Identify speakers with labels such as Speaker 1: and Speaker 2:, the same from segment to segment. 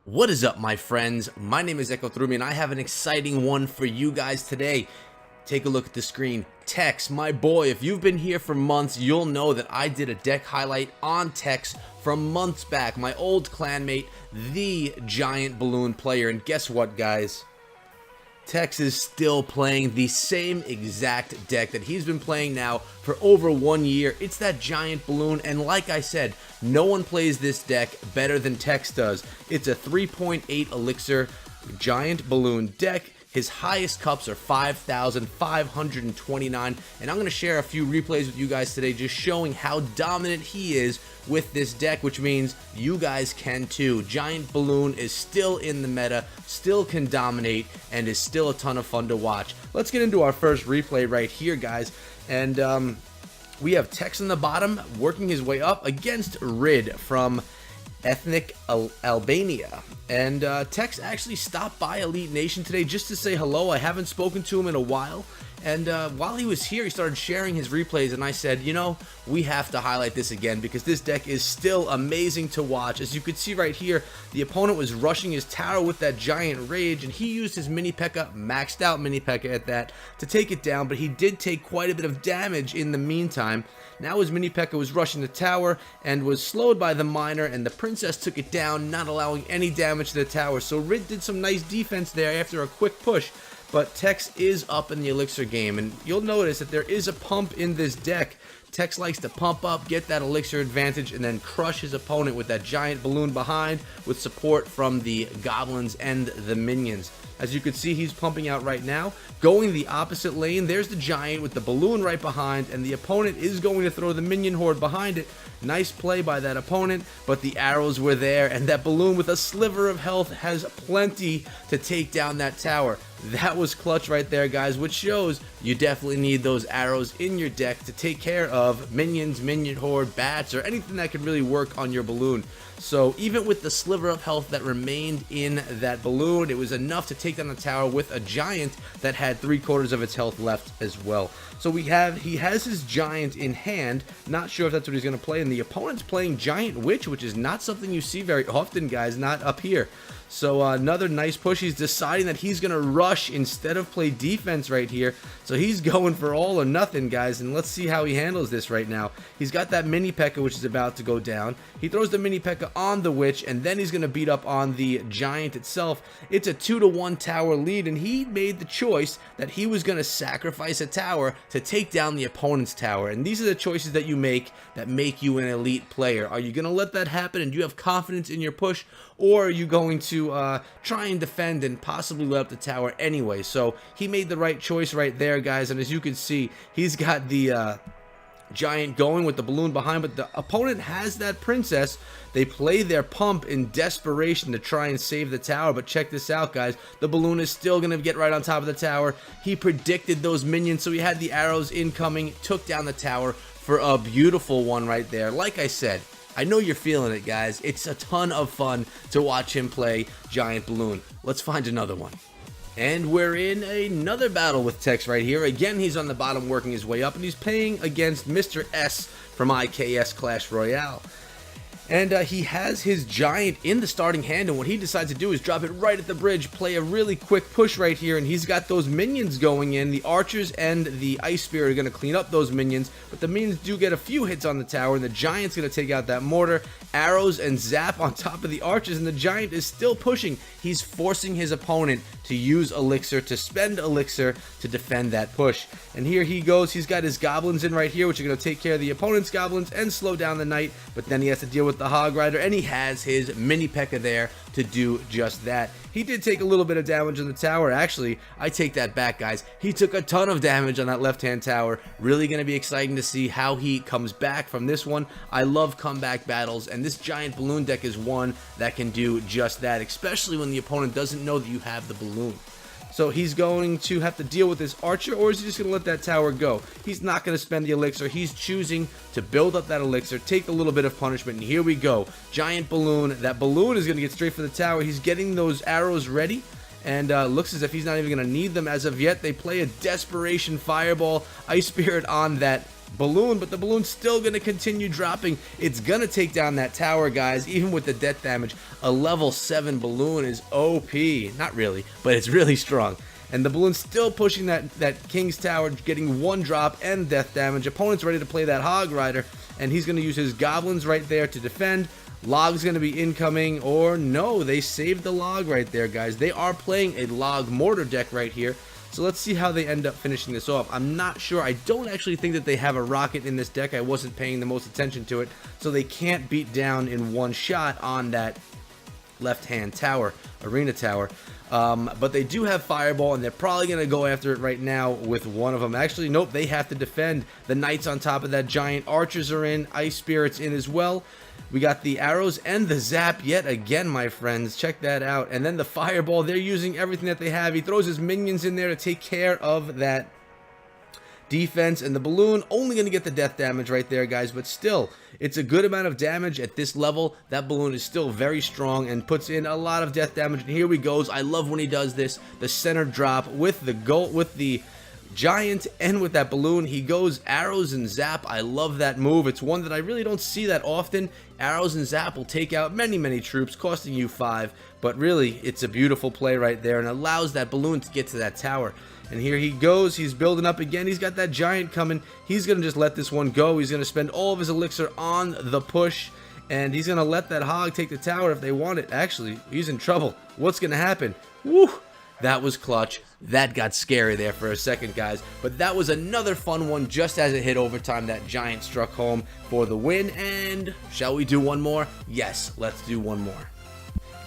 Speaker 1: What is up, my friends? My name is Echo Thrumi, and I have an exciting one for you guys today. Take a look at the screen. TEX, my boy, if you've been here for months, you'll know that I did a deck highlight on TEX from months back. My old clanmate, the Giant Loon player. And guess what, guys? TEX is still playing the same exact deck that he's been playing now for over 1 year. It's that Giant Loon, and like I said, no one plays this deck better than TEX does. It's a 3.8 elixir Giant Loon deck. His highest cups are 5,529, and I'm going to share a few replays with you guys today just showing how dominant he is with this deck, which means you guys can too. Giant Loon is still in the meta, still can dominate, and is still a ton of fun to watch. Let's get into our first replay right here, guys, and we have TEX on the bottom working his way up against Rid from ethnic Albania, and TEX actually stopped by Elite Nation today just to say hello. I haven't spoken to him in a while, and while he was here, he started sharing his replays, and I said, you know, we have to highlight this again because this deck is still amazing to watch. As you can see right here, the opponent was rushing his tower with that Giant Rage, and he used his mini P.E.K.K.A, maxed out mini P.E.K.K.A at that, to take it down, but he did take quite a bit of damage in the meantime. Now his mini P.E.K.K.A was rushing the tower and was slowed by the miner, and the princess took it down, not allowing any damage to the tower. So Rid did some nice defense there after a quick push, but TEX is up in the elixir game, and you'll notice that there is a pump in this deck. TEX likes to pump up, get that elixir advantage, and then crush his opponent with that Giant Loon behind with support from the goblins and the minions. As you can see, he's pumping out right now. Going the opposite lane, there's the Giant with the balloon right behind, and the opponent is going to throw the minion horde behind it. Nice play by that opponent, but the arrows were there, and that balloon with a sliver of health has plenty to take down that tower. That was clutch right there, guys, which shows you definitely need those arrows in your deck to take care of minions, minion horde, bats, or anything that could really work on your balloon. So even with the sliver of health that remained in that balloon, it was enough to take down the tower with a Giant that had 3/4 of its health left as well. So he has his Giant in hand. Not sure if that's what he's going to play, and the opponent's playing Giant Witch, which is not something you see very often, guys, not up here. So another nice push. He's deciding that he's going to rush instead of play defense right here. So he's going for all or nothing, guys, and let's see how he handles this right now. He's got that mini P.E.K.K.A which is about to go down. He throws the mini P.E.K.K.A on the Witch, and then he's going to beat up on the Giant itself. It's a 2-to-1 tower lead, and he made the choice that he was going to sacrifice a tower to take down the opponent's tower. And these are the choices that you make you an elite player. Are you going to let that happen and you have confidence in your push, or are you going to try and defend and possibly let up the tower anyway? So he made the right choice right there, guys, and as you can see, he's got the Giant going with the balloon behind, but the opponent has that princess. They play their pump in desperation to try and save the tower, but check this out, guys. The balloon is still going to get right on top of the tower. He predicted those minions, so he had the arrows incoming, took down the tower for a beautiful one right there. Like I said, I know you're feeling it, guys. It's a ton of fun to watch him play Giant Loon. Let's find another one. And we're in another battle with TEX right here. Again, he's on the bottom working his way up, and he's playing against Mr. S from IKS Clash Royale. And he has his Giant in the starting hand, and what he decides to do is drop it right at the bridge, play a really quick push right here, and he's got those minions going in. The archers and the Ice Spirit are going to clean up those minions, but the minions do get a few hits on the tower, and the Giant's going to take out that mortar. Arrows and zap on top of the archers, and the Giant is still pushing. He's forcing his opponent to use elixir, to spend elixir to defend that push. And here he goes. He's got his goblins in right here, which are going to take care of the opponent's goblins and slow down the knight, but then he has to deal with the Hog Rider, and he has his mini P.E.K.K.A there to do just that. He did take a little bit of damage on the tower. Actually, I take that back, guys. He took a ton of damage on that left-hand tower. Really going to be exciting to see how he comes back from this one. I love comeback battles, and this Giant Balloon deck is one that can do just that, especially when the opponent doesn't know that you have the balloon. So he's going to have to deal with this archer, or is he just going to let that tower go? He's not going to spend the elixir. He's choosing to build up that elixir, take a little bit of punishment, and here we go. Giant Balloon. That balloon is going to get straight for the tower. He's getting those arrows ready, and looks as if he's not even going to need them as of yet. They play a desperation fireball, Ice Spirit on that balloon, but the balloon's still going to continue dropping. It's going to take down that tower, guys, even with the death damage. A level 7 balloon is OP. Not really, but it's really strong. And the balloon's still pushing that King's Tower, getting 1 drop and death damage. Opponent's ready to play that Hog Rider, and he's going to use his goblins right there to defend. Log's going to be incoming, or no, they saved the log right there, guys. They are playing a log mortar deck right here. So let's see how they end up finishing this off. I'm not sure. I don't actually think that they have a rocket in this deck. I wasn't paying the most attention to it. So they can't beat down in one shot on that left-hand tower, arena tower. But they do have Fireball, and they're probably going to go after it right now with one of them. Actually, nope, they have to defend. The Knights on top of that giant. Archers are in. Ice Spirits in as well. We got the arrows and the zap yet again, my friends. Check that out. And then the Fireball. They're using everything that they have. He throws his minions in there to take care of that defense, and the balloon only going to get the death damage right there, guys, but still, it's a good amount of damage at this level. That balloon is still very strong and puts in a lot of death damage, and here we goes. I love when he does this, the center drop with the goal, with the giant, and with that balloon. He goes arrows and zap. I love that move. It's one that I really don't see that often. Arrows and zap will take out many troops, costing you 5, but really, it's a beautiful play right there, and allows that balloon to get to that tower. And here he goes. He's building up again. He's got that giant coming. He's going to just let this one go. He's going to spend all of his elixir on the push, and he's going to let that hog take the tower if they want it. Actually, he's in trouble. What's going to happen? Woo! That was clutch. That got scary there for a second, guys. But that was another fun one just as it hit overtime. That giant struck home for the win. And shall we do one more? Yes, let's do one more.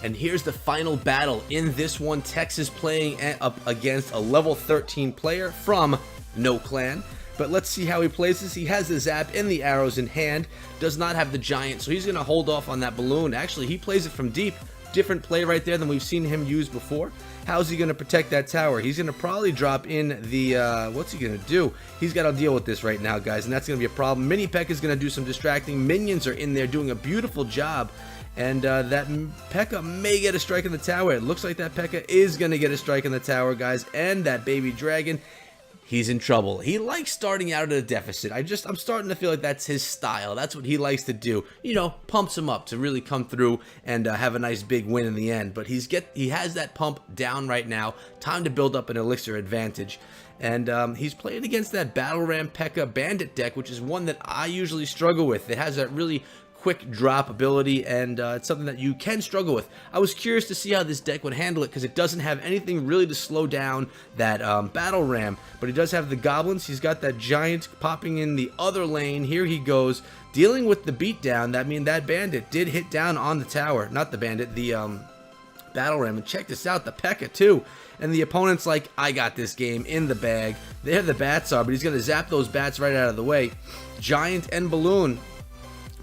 Speaker 1: And here's the final battle. In this one, TEX is playing up against a level 13 player from no clan. But let's see how he plays this. He has the zap and the arrows in hand. Does not have the giant, so he's going to hold off on that balloon. Actually, he plays it from deep. Different play right there than we've seen him use before. How's he going to protect that tower? He's going to probably drop in the, what's he going to do? He's got to deal with this right now, guys, and that's going to be a problem. Mini P.E.K.K.A is going to do some distracting. Minions are in there doing a beautiful job. And that P.E.K.K.A may get a strike in the tower. It looks like that P.E.K.K.A is going to get a strike in the tower, guys. And that baby dragon, he's in trouble. He likes starting out at a deficit. I'm starting to feel like that's his style. That's what he likes to do. You know, pumps him up to really come through and have a nice big win in the end. But he has that pump down right now. Time to build up an elixir advantage. And he's playing against that Battle Ram P.E.K.K.A Bandit deck, which is one that I usually struggle with. It has that really quick drop ability, and it's something that you can struggle with. I was curious to see how this deck would handle it because it doesn't have anything really to slow down that Battle Ram, but he does have the goblins. He's got that giant popping in the other lane. Here he goes, dealing with the beatdown. That means that bandit did hit down on the tower. Not the bandit, the Battle Ram. And check this out, the P.E.K.K.A too. And the opponent's like, I got this game in the bag. There the bats are, but he's going to zap those bats right out of the way. Giant and balloon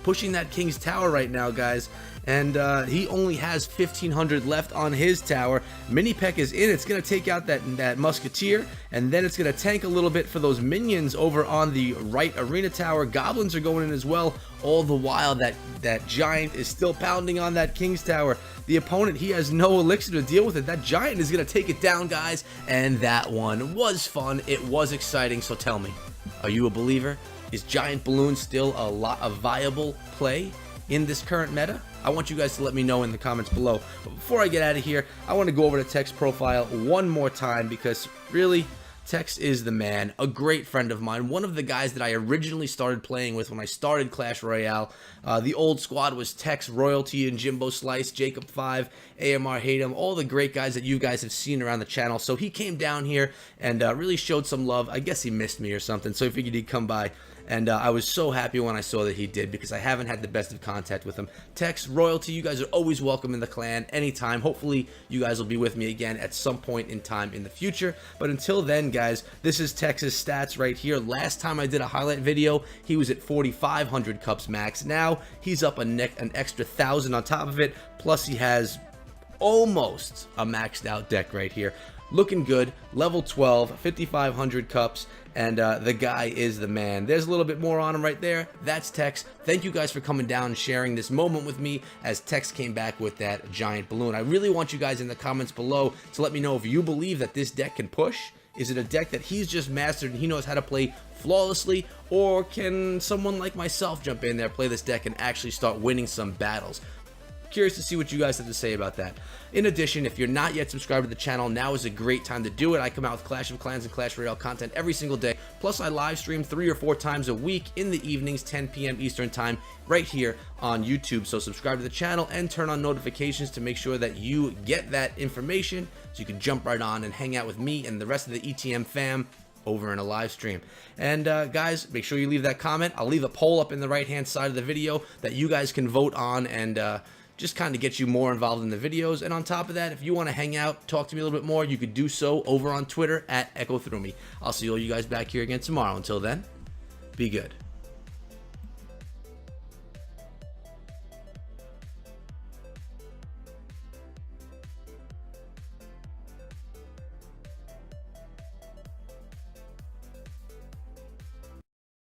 Speaker 1: pushing that King's Tower right now, guys, and he only has 1,500 left on his tower. Mini P.E.K.K.A is in. It's going to take out that Musketeer, and then it's going to tank a little bit for those minions over on the right arena tower. Goblins are going in as well. All the while, that Giant is still pounding on that King's Tower. The opponent, he has no elixir to deal with it. That Giant is going to take it down, guys, and that one was fun. It was exciting, so tell me, are you a believer? Is Giant Balloon still a viable play in this current meta? I want you guys to let me know in the comments below. But before I get out of here, I want to go over to TEX profile one more time because really, TEX is the man, a great friend of mine, one of the guys that I originally started playing with when I started Clash Royale. The old squad was TEX, Royalty, and Jimbo Slice, Jacob 5, AMR Hatem, all the great guys that you guys have seen around the channel. So he came down here and really showed some love. I guess he missed me or something, so I figured he'd come by. And I was so happy when I saw that he did because I haven't had the best of contact with him. TEX, Royalty, you guys are always welcome in the clan anytime. Hopefully, you guys will be with me again at some point in time in the future. But until then, guys, this is TEX's stats right here. Last time I did a highlight video, he was at 4,500 cups max. Now, he's up an extra 1,000 on top of it. Plus, he has almost a maxed out deck right here. Looking good, level 12, 5,500 cups, and the guy is the man. There's a little bit more on him right there. That's TEX. Thank you guys for coming down and sharing this moment with me as TEX came back with that giant balloon. I really want you guys in the comments below to let me know if you believe that this deck can push. Is it a deck that he's just mastered and he knows how to play flawlessly, or can someone like myself jump in there, play this deck, and actually start winning some battles? Curious to see what you guys have to say about that. In addition, if you're not yet subscribed to the channel, now is a great time to do it. I come out with Clash of Clans and Clash Royale content every single day, plus I live stream 3 or 4 times a week in the evenings, 10 p.m. Eastern time, right here on YouTube. So subscribe to the channel and turn on notifications to make sure that you get that information so you can jump right on and hang out with me and the rest of the ETM fam over in a live stream. And guys, make sure you leave that comment. I'll leave a poll up in the right hand side of the video that you guys can vote on, and just kind of get you more involved in the videos. And on top of that, if you want to hang out, talk to me a little bit more, you could do so over on Twitter at EchoThroughMe. I'll see all you guys back here again tomorrow. Until then, be good.